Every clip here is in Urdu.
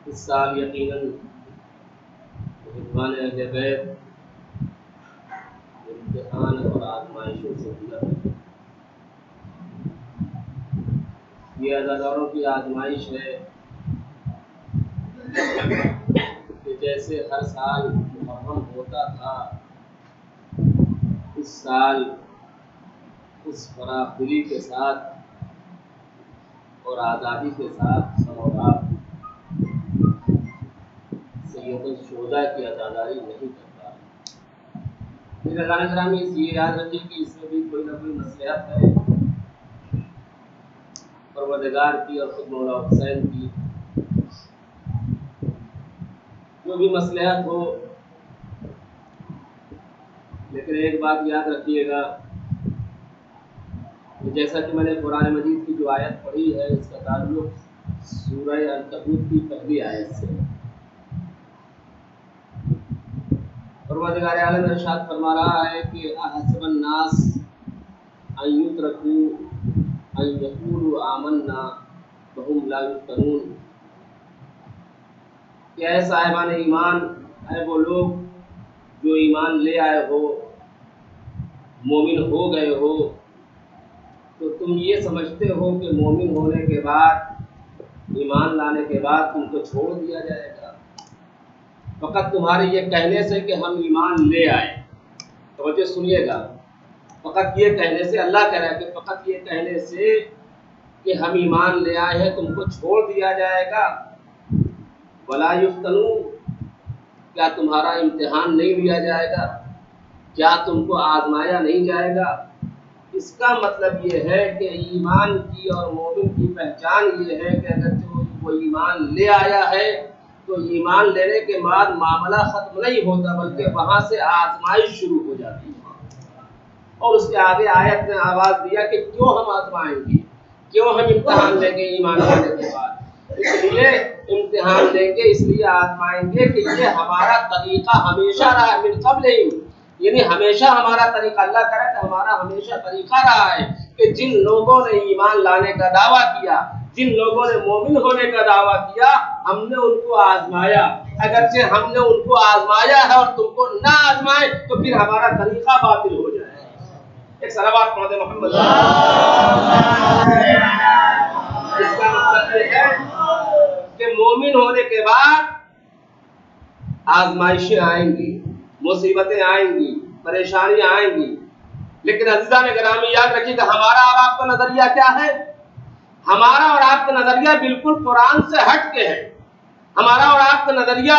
اس سال یقیناً رضوان اہل بیت امتحان اور آزمائشوں سے گزر ہے۔ یہ عزاداروں کی آزمائش ہے کہ جیسے ہر سال محرم ہوتا تھا، اس سال اس فراخ دلی کے ساتھ اور آزادی کے ساتھ سماوات سید الشہداء کی عزاداری نہیں کرتا۔ میرے عزیزان گرامی، اس یہ یاد رکھیے کہ اس میں بھی کوئی نہ کوئی مصلحت ہے پروردگار کی اور خود مولا حسین کی۔ جو بھی مصلحت ہو، لیکن ایک بات یاد رکھیے گا کہ جیسا کہ میں نے قرآن مجید کی جو آیت پڑھی ہے، اس کا تعلق سورہ عنکبوت کی پہلی آیت سے۔ پروردگار عالم ارشاد فرما رہا ہے کہ احسب الناس ان یترکوا ان یقولوا آمنا وهم لا یفتنون، کہ اے صاحبان ایمان، اے وہ لوگ جو ایمان لے آئے ہو، مومن ہو گئے ہو، تو تم یہ سمجھتے ہو کہ مومن ہونے کے بعد، ایمان لانے کے بعد تم کو چھوڑ دیا جائے گا؟ فقط تمہارے یہ کہنے سے کہ ہم ایمان لے آئے، توجہ سنیے گا، فقط یہ کہنے سے، اللہ کہہ رہا ہے کہ فقط یہ کہنے سے کہ ہم ایمان لے آئے ہیں تم کو چھوڑ دیا جائے گا؟ ولا یفتنون، کیا تمہارا امتحان نہیں لیا جائے گا؟ کیا تم کو آزمایا نہیں جائے گا؟ اس کا مطلب یہ ہے کہ ایمان کی اور مومن کی پہچان یہ ہے کہ اگر وہ ایمان لے آیا ہے تو ایمان لینے کے بعد معاملہ ختم نہیں ہوتا، بلکہ وہاں سے آزمائش شروع ہو جاتی ہے۔ اور اس کے آگے آیت نے آواز دیا کہ کیوں ہم آزمائیں گے، کیوں ہم امتحان لیں گے ایمان لانے کے بعد؟ اس لیے امتحان لیں گے، اس لیے آزمائیں گے کہ یہ ہمارا طریقہ ہمیشہ رہا ہے، من قبل ہی، یعنی ہمیشہ ہمارا طریقہ، اللہ کرے کہ ہمارا ہمیشہ طریقہ رہا ہے کہ جن لوگوں نے ایمان لانے کا دعویٰ کیا، جن لوگوں نے مومن ہونے کا دعویٰ کیا، ہم نے ان کو آزمایا۔ اگرچہ ہم نے ان کو آزمایا ہے اور تم کو نہ آزمائے تو پھر ہمارا طریقہ باطل ہو جائے۔ ایک صلوات پڑھ دے محمد۔ اس کا مطلب یہ ہے کہ مومن ہونے کے بعد آزمائشیں آئیں گی، مصیبتیں آئیں گی، پریشانیاں آئیں گی، لیکن عزیزان گرامی یاد رکھیے کہ ہمارا اور آپ کا نظریہ کیا ہے؟ ہمارا اور آپ کا نظریہ بالکل قرآن سے ہٹ کے ہے، ہمارا اور آپ کا نظریہ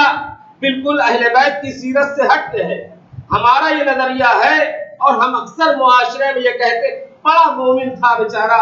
بالکل اہل بیت کی سیرت سے ہٹ کے ہے۔ ہمارا یہ نظریہ ہے، اور ہم اکثر معاشرے میں یہ کہتے بڑا مومن تھا بیچارہ،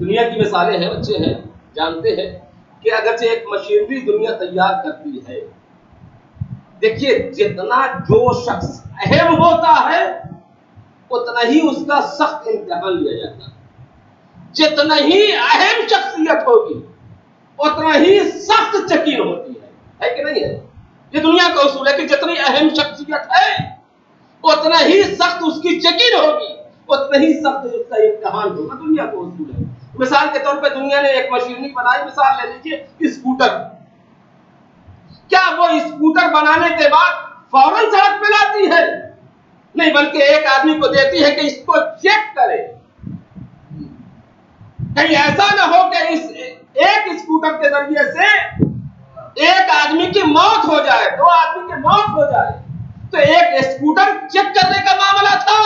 دنیا کی مثالیں ہیں، بچے ہیں جانتے ہیں کہ اگرچہ ایک مشینری دنیا تیار کرتی ہے، دیکھیے جتنا جو شخص اہم ہوتا ہے اتنا ہی اس کا سخت امتحان لیا جاتا ہے، جتنا ہی اہم شخصیت ہوگی اتنا ہی سخت چکین ہوتی ہے کہ نہیں ہے؟ یہ دنیا کا اصول ہے کہ جتنی اہم شخصیت ہے اتنا ہی سخت اس کی چکین ہوگی، اتنا ہی سخت اس کا امتحان ہوگا، دنیا کا اصول ہے۔ مثال کے طور پہ دنیا نے ایک مشینری بنائی، مثال لے لیجیے اسکوٹر، کیا وہ اسکوٹر بنانے کے بعد فوراً سڑک پہ لاتی ہے؟ نہیں، بلکہ ایک آدمی کو دیتی ہے کہ اس کو چیک کرے، کہیں ایسا نہ ہو کہ اس ایک اسکوٹر کے ذریعے سے ایک آدمی کی موت ہو جائے، دو آدمی کی موت ہو جائے۔ تو ایک اسکوٹر چیک کرنے کا معاملہ تھا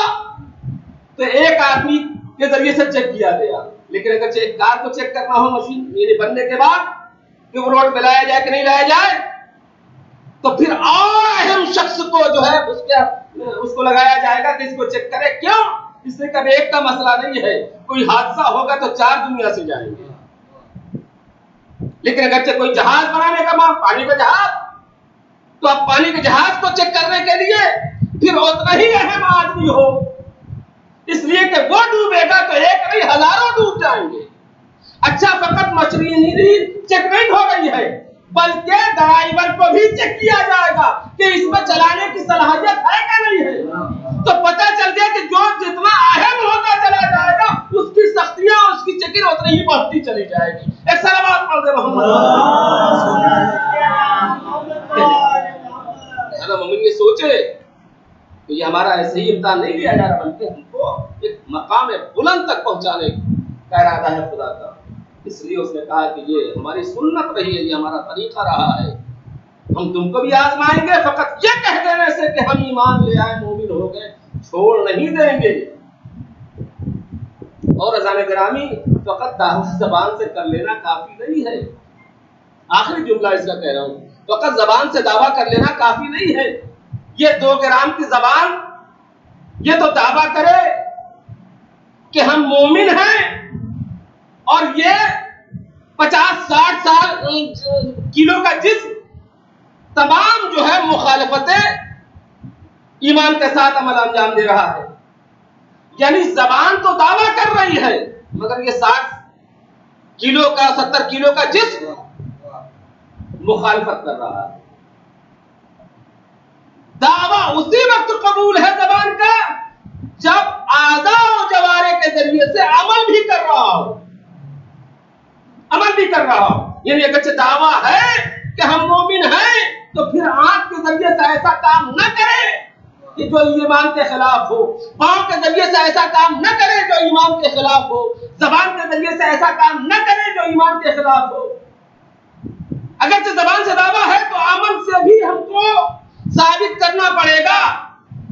تو ایک آدمی کے ذریعے سے چیک کیا گیا، لیکن اگر ایک کار کو چیک کرنا ہو مشین میرے بننے کے بعد کہ وہ روڈ پہ لایا جائے کہ نہیں لایا جائے، تو پھر اور اہم شخص کو جو ہے اس کو لگایا جائے گا کہ اس کو چیک کرے۔ کیوں؟ اس سے کبھی ایک کا مسئلہ نہیں ہے، کوئی حادثہ ہوگا تو 4 دنیا سے جائیں گے۔ لیکن اگرچہ کوئی جہاز بنانے کا معاملہ، پانی کا جہاز، تو اب پانی کے جہاز کو چیک کرنے کے لیے پھر اتنا ہی اہم آدمی ہو، اس لیے کہ وہ ڈوبے گا تو ایک نہیں ہزاروں ڈوب جائیں گے۔ اچھا، فقط مشینری چیک نہیں ہو رہی ہے بلکہ ڈرائیور کو بھی چیک کیا جائے گا کہ اس میں چلانے کی صلاحیت ہے کہ نہیں ہے۔ تو پتہ چل گیا کہ جو جتنا اہم ہوتا چلا جائے گا اس کی سختیاں اور اس کی چیکنگ اتنی ہی بڑھتی چلی جائے گی۔ ایک صلوات پڑھ دے محمد۔ مومن یہ سوچے کہ یہ ہمارا ایسے ہی امتحان نہیں لیا جا رہا بلکہ ہم کو ایک مقام بلند تک پہنچانے کا ارادہ ہے خدا کا، اس لیے اس نے کہا کہ یہ ہماری سنت رہی ہے، یہ ہمارا طریقہ رہا ہے، ہم تم کو بھی آزمائیں گے، فقط یہ کہہ دینے سے کہ ہم ایمان لے آئے مومن ہو گئے چھوڑ نہیں دیں گے۔ اور اذان گرامی فقط دعویٰ زبان سے کر لینا کافی نہیں ہے، آخری جملہ اس کا کہہ رہا ہوں، فقط زبان سے دعویٰ کر لینا کافی نہیں ہے۔ یہ 2 گرام کی زبان یہ تو دعویٰ کرے کہ ہم مومن ہیں، اور یہ 50-60 کلو کا جسم تمام جو ہے مخالفتیں ایمان کے ساتھ عمل انجام دے رہا ہے، یعنی زبان تو دعویٰ کر رہی ہے مگر یہ 60 کلو کا 70 کلو کا جسم مخالفت کر رہا ہے۔ دعویٰ اسی وقت قبول ہے زبان کا جب اعضاء و جوارح کے ذریعے سے عمل بھی کر رہا ہو، عمل بھی کر رہا ہو، یعنی اگرچہ دعویٰ ہے کہ ہم مومن ہیں تو پھر آنکھ کے ذریعے سے ایسا کام نہ کرے کہ جو ایمان کے خلاف ہو، پاؤں کے ذریعے سے ایسا کام نہ کرے جو ایمان کے خلاف ہو، زبان کے ذریعے سے ایسا کام نہ کرے جو ایمان کے خلاف ہو۔ اگرچہ زبان سے دعویٰ ہے تو عمل سے بھی ہم کو ثابت کرنا پڑے گا۔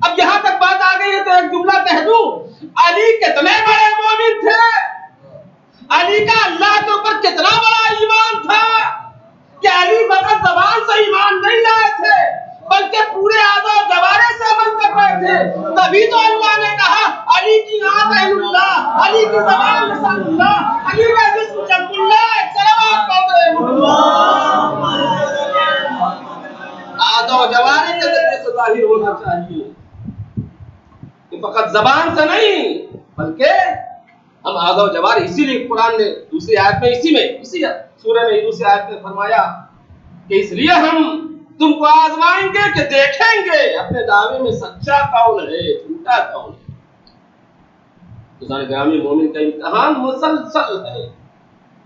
اب یہاں تک بات آ گئی ہے تو ایک جملہ کہہ دوں، علی کتنے بڑے مومن تھے، علی کا اللہ کے اوپر کتنا بڑا ایمان تھا کہ علی فقط زبان سے ایمان نہیں لائے تھے بلکہ پورے اعضاء و جوارح سے عمل کر رہے تھے۔ تبھی تو اللہ نے کہا علی کی آنکھ عین اللہ، علی کی زبان لسان اللہ، علی کا جسم جنب اللہ۔ صلوات پڑھتے اعضاء و جوارح کے ذریعے سے ظاہر ہونا چاہیے کہ فقط زبان سے نہیں بلکہ ہم اعضاء و جوارح۔ اسی لیے قرآن نے دوسری آیت میں اسی سورہ میں دوسری آیت میں فرمایا کہ اس لیے ہم تم کو آزمائیں گے کہ دیکھیں گے اپنے دعوے میں سچا کون ہے جھوٹا کون ہے۔ دوستان گرامی، مومن کا امتحان مسلسل ہے،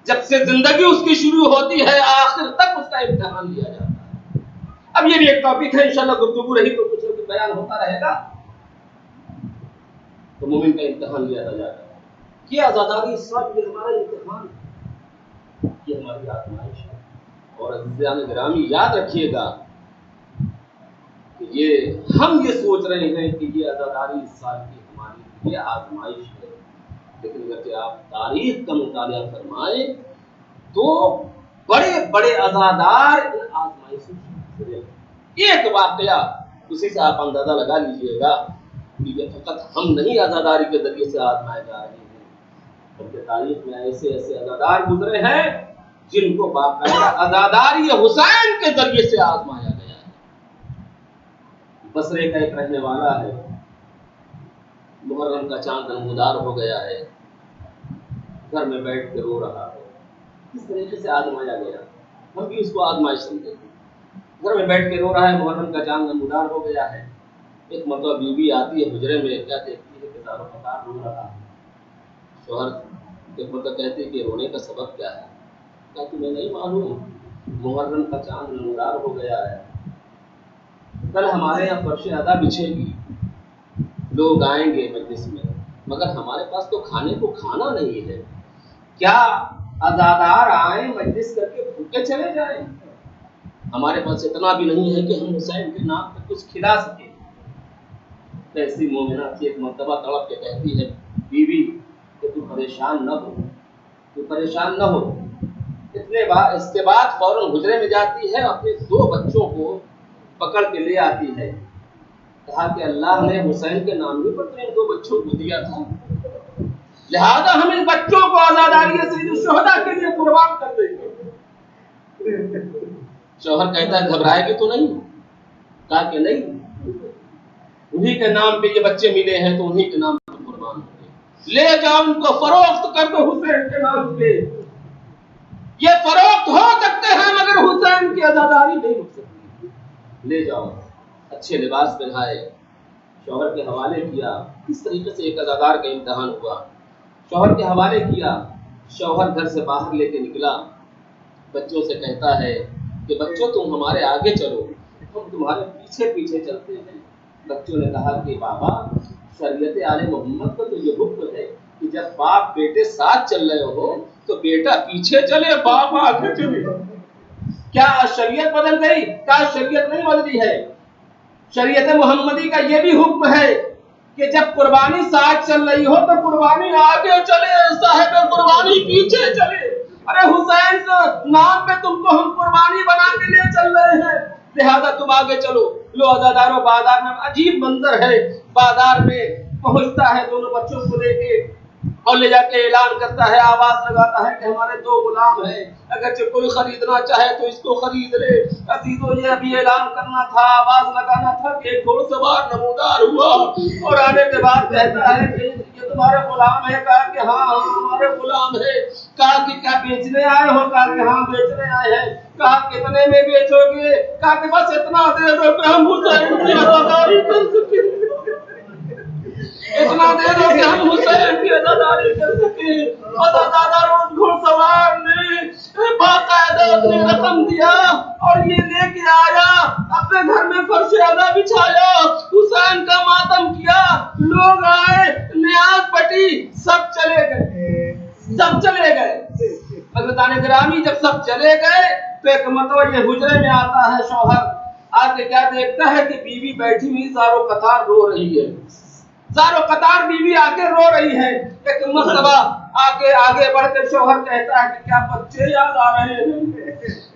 جب سے زندگی اس کی شروع ہوتی ہے آخر تک اس کا امتحان لیا جاتا ہے۔ اب یہ بھی ایک ٹاپک ہے، انشاءاللہ گفتگو رہی تو کچھ نہ کچھ بیان ہوتا رہے گا۔ تو مومن کا امتحان لیا جاتا ہے، یہ آزاداری سب یہ ہمارا امتحان ہے، یہ ہماری آزمائش ہے۔ اور عزیزان گرامی یاد رکھیے گا کہ ہم یہ سوچ رہے ہیں کہ یہ عزاداری اس سال کی ہماری یہ آزمائش ہے، لیکن اگر آپ تاریخ کا مطالعہ فرمائیں تو بڑے بڑے عزادار ان آزمائشوں سے گزرے۔ ایک واقعہ اسی سے آپ اندازہ لگا لیجئے گا کہ یہ فقط ہم نہیں عزاداری کے ذریعے سے آزمائے جا رہے ہیں، بلکہ تاریخ میں ایسے ایسے ادادار گزرے ہیں جن کو باقاعدہ اداداری حسین کے ذریعے سے آزمایا گیا ہے۔ بصرے کا ایک رہنے والا ہے، محرم کا چاند نمودار ہو گیا ہے، گھر میں بیٹھ کے رو رہا ہے، کس طریقے سے آزمایا گیا، ہم بھی اس کو آزمائش سمجھتے ہیں۔ گھر میں بیٹھ کے رو رہا ہے، محرم کا چاند نمودار ہو گیا ہے، ایک مرتبہ بیوی آتی ہے حجرے میں، کیا دیکھتی ہے کہ زارو قطار رو رہا ہے۔ شوہر ایک مرتبہ کہتے ہیں کہ رونے کا سبب کیا ہے؟ کہا تمہیں نہیں معلوم محرم کا چاند نمودار ہو گیا ہے، کل ہمارے یہاں فرش ادا بچھے گی، لوگ آئیں گے مجلس میں، مگر ہمارے پاس تو کھانے کو کھانا نہیں ہے، کیا عزادار آئیں مجلس کر کے بھوکے چلے جائیں؟ ہمارے پاس اتنا بھی نہیں ہے کہ ہم حسین کے نام پہ کچھ کھلا سکیں۔ ایسی مومنہ کی ایک مرتبہ تڑپ کے کہتی ہے بیوی کہ تو پریشان نہ ہو، تو پریشان نہ ہو۔ اس کے بعد فوراً حجرے میں جاتی ہے، اپنے 2 بچوں کو پکڑ کے لے آتی ہے، کہا کہ اللہ نے حسین کے نام ہی پر تو ان 2 بچوں کو دیا تھا، لہذا ہم ان بچوں کو آزاداری سید الشہداء کے لیے قربان کر دیں گے۔ شوہر کہتا ہے گھبرائے گی تو نہیں؟ کہا کہ نہیں، انہی کے نام پہ یہ بچے ملے ہیں تو انہی کے نام پہ قربان ہوں گے، لے جاؤ ان کو فروخت کر دو حسین کے نام پہ، یہ فروخت ہو سکتے ہیں مگر حسین کی آزاداری نہیں ہو سکتی، لے جاؤ۔ اچھے لباس پہنائے، شوہر کے حوالے کیا۔ کس طریقے سے ایک آزادار کا امتحان ہوا، شوہر کے حوالے کیا، شوہر گھر سے باہر لے کے نکلا، بچوں سے کہتا ہے کہ بچوں تم ہمارے آگے چلو، ہم تمہارے پیچھے پیچھے چلتے ہیں۔ بچوں نے کہا کہ بابا شریعت آل محمد کا تو یہ حکم ہے کہ جب باپ بیٹے ساتھ چل رہے ہو تو بیٹا پیچھے چلے باپ آگے چلے، کیا شریعت بدل گئی؟ کیا شریعت نہیں بدلی ہے؟ شریعت محمدی کا یہ بھی حکم ہے کہ جب قربانی ساتھ چل رہی ہو تو قربانی آگے چلے، صاحب قربانی پیچھے چلے۔ ارے حسین کے نام پہ تم کو ہم قربانی بنا کے لیے چل رہے ہیں، لہذا تم آگے چلو۔ لو عزاداروں، بازار میں عجیب منظر ہے، بازار میں پہنچتا ہے 2 بچوں کو لے کے اور لے جا کے اعلان کرتا ہے، آواز لگاتا ہے کہ ہمارے 2 غلام ہیں، اگرچہ کوئی خریدنا چاہے تو اس کو خرید لے۔ عزیزو یہ ابھی اعلان کرنا تھا، آواز لگانا تھا کہ ایک گھوڑ سوار نمودار ہوا اور آنے کے بعد کہتا ہے کہ یہ تمہارے غلام ہے؟ کہا کہ ہاں ہمارے غلام ہے۔ کہا کہ کیا بیچنے آئے ہو؟ کہا کہ ہاں بیچنے آئے ہیں۔ کہا کتنے میں بیچو گے؟ کہا کہ بس اتنا دے دو کہ ہم حسین کی آزاداری کر سکیں، اتنا دے دو کہ ہم حسین کی آزاداری کر سکیں۔ آزادار اس گھڑ سوار نے باقاعدہ اپنی رقم دیا اور یہ لے کے آیا، اپنے گھر میں فرش ادا بچھایا، حسین کا ماتم کیا، لوگ آئے، نیاز پٹی، سب چلے گئے، سب چلے گئے۔ حضرتان گرامی جب سب چلے گئے تو ایک مرتبہ یہ حجرے میں آتا ہے شوہر، آ کے کیا دیکھتا ہے کہ بیوی بیٹھی ہوئی زارو قطار رو رہی ہے، زارو قطار بیوی آ کے رو رہی ہے۔ ایک مرتبہ آگے بڑھ کر شوہر کہتا ہے کہ کیا بچے یاد آ رہے ہیں؟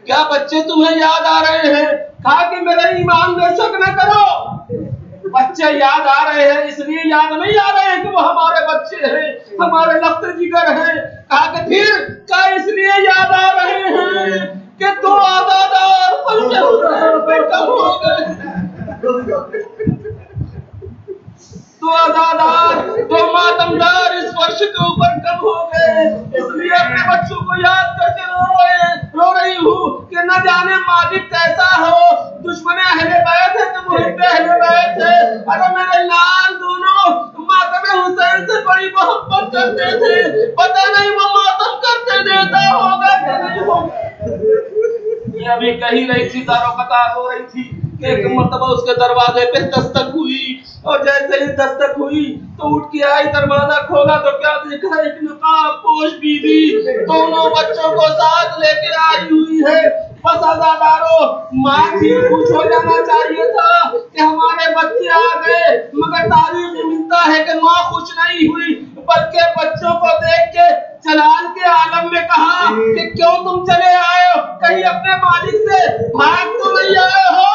کیا بچے تمہیں یاد آ رہے ہیں؟ کہا کہ میرے ایمان بے شک نہ کرو، بچے یاد آ رہے ہیں اس لیے یاد نہیں آ رہے ہیں کہ وہ ہمارے بچے ہیں، ہمارے لخت جگر ہیں۔ کہا کہ پھر کیا اس لیے یاد آ رہے ہیں کہ 2 آزادار پہ کم ہو گئے، 2 آزادار، 2 ماتمدار اس فرش کے اوپر کم ہو گئے، اس لیے اپنے بچوں کو یاد کر کے رو رہی ہوں کہ نہ جانے مالک کیسا ہو، دشمن اہل بیت ہے کہ محب اہل بیت ہے۔ ارے میرے لال دونوں ماتم حسین سے بڑی محبت کرتے تھے، پتہ نہیں وہ ماتم کرتے دیتا ہوگا کہ نہیں ہوگا۔ یہ ابھی کہی رہی تھی، زارو قطار رو رہی تھی کہ ایک مرتبہ اس کے دروازے پہ دستک ہوئی، اور جیسے ہی دستک ہوئی تو اٹھ کے آئی، دروازہ کھولا تو کیا دیکھا، ایک نقاب پوش بیوی 2 بچوں کو ساتھ لے کے آئی ہوئی ہے۔ بس عزادارو، ماں کی خوش ہو جانا چاہیے تھا کہ ہمارے بچے آ گئے، مگر تاریخ میں ملتا ہے کہ ماں خوش نہیں ہوئی، بلکہ بچوں کو دیکھ کے جلال کے عالم میں کہا کہ کیوں تم چلے آئے ہو؟ کہیں اپنے مالک سے بھاگ تو نہیں آئے ہو؟